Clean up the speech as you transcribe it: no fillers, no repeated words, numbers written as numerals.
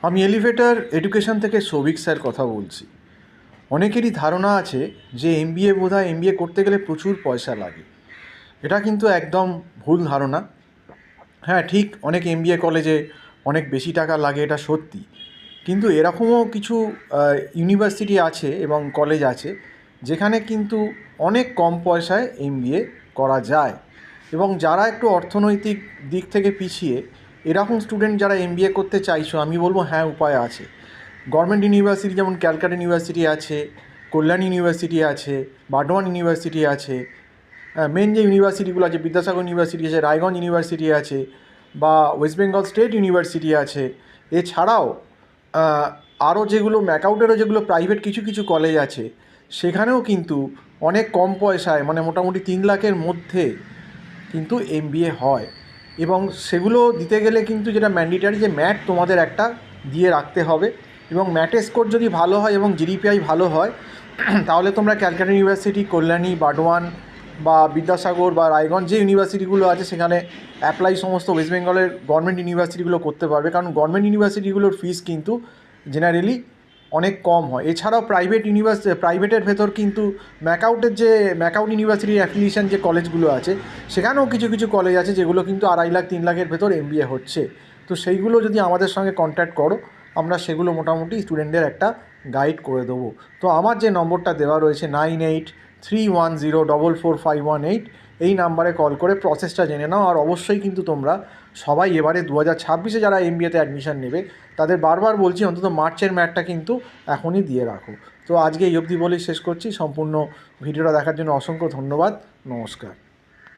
আমি elevator education থেকে Souvik sir কথা বলছি। অনেকেরই ধারণা আছে যে এমবিএ বোধহয় এমবিএ করতে গেলে প্রচুর পয়সা লাগে। এটা কিন্তু একদম ভুল ধারণা। হ্যাঁ, ঠিক, অনেক এমবিএ কলেজে অনেক বেশি টাকা লাগে, এটা সত্যি। কিন্তু এরকমও কিছু ইউনিভার্সিটি আছে এবং কলেজ আছে যেখানে কিন্তু অনেক কম পয়সায় এমবিএ করা যায়। এবং যারা একটু অর্থনৈতিক দিক থেকে পিছিয়ে, এরকম স্টুডেন্ট যারা এমবিএ করতে চাইছো, আমি বলবো হ্যাঁ, উপায় আছে। গভর্নমেন্ট ইউনিভার্সিটি যেমন ক্যালকাটা ইউনিভার্সিটি আছে, কল্যাণ ইউনিভার্সিটি আছে, বার্ডওয়ান ইউনিভার্সিটি আছে, মেন যে ইউনিভার্সিটিগুলো আছে, বিদ্যাসাগর ইউনিভার্সিটি আছে, রায়গঞ্জ ইউনিভার্সিটি আছে, বা ওয়েস্ট বেঙ্গল স্টেট ইউনিভার্সিটি আছে। এছাড়াও আরও যেগুলো ম্যাকআউটেরও যেগুলো প্রাইভেট কিছু কিছু কলেজ আছে, সেখানেও কিন্তু অনেক কম পয়সায়, মানে মোটামুটি 3 লাখের মধ্যে কিন্তু এমবিএ হয়। এবং সেগুলো দিতে গেলে কিন্তু যেটা ম্যান্ডেটারি, যে ম্যাট তোমাদের একটা দিয়ে রাখতে হবে। এবং ম্যাটের স্কোর যদি ভালো হয় এবং জিডিপিআই ভালো হয়, তাহলে তোমরা ক্যালকাটা ইউনিভার্সিটি, কল্যাণী, বার্ডওয়ান বা বিদ্যাসাগর বা রায়গঞ্জ যে ইউনিভার্সিটিগুলো আছে সেখানে অ্যাপ্লাই সমস্ত ওয়েস্ট বেঙ্গলের গভর্নমেন্ট ইউনিভার্সিটিগুলো করতে পারবে। কারণ গভর্নমেন্ট ইউনিভার্সিটিগুলোর ফিস কিন্তু জেনারেলি অনেক কম হয়। এছাড়াও প্রাইভেটের ভেতর কিন্তু ম্যাকআউট ইউনিভার্সিটির অ্যাফিলিয়েশন যে কলেজগুলো আছে, সেখানেও কিছু কিছু কলেজ আছে যেগুলো কিন্তু 2.5 লাখ 3 লাখের ভেতর এমবিএ হচ্ছে। তো সেইগুলো যদি আমাদের সঙ্গে কন্ট্যাক্ট করো, আমরা সেগুলো মোটামুটি স্টুডেন্টদের একটা গাইড করে দেবো। তো আমার যে নম্বরটা দেওয়া রয়েছে 9831044518, এই নাম্বারে কল করে প্রসেসটা জেনে নাও। আর অবশ্যই কিন্তু তোমরা সবাই এবারে 2026-এ যারা এমবিএতে অ্যাডমিশন নেবে, তাদের বারবার বলছি অন্তত মার্চের ম্যাটটা কিন্তু এখনই দিয়ে রাখো। তো আজকে এই অবধি বলেই শেষ করছি। সম্পূর্ণ ভিডিওটা দেখার জন্য অসংখ্য ধন্যবাদ। নমস্কার।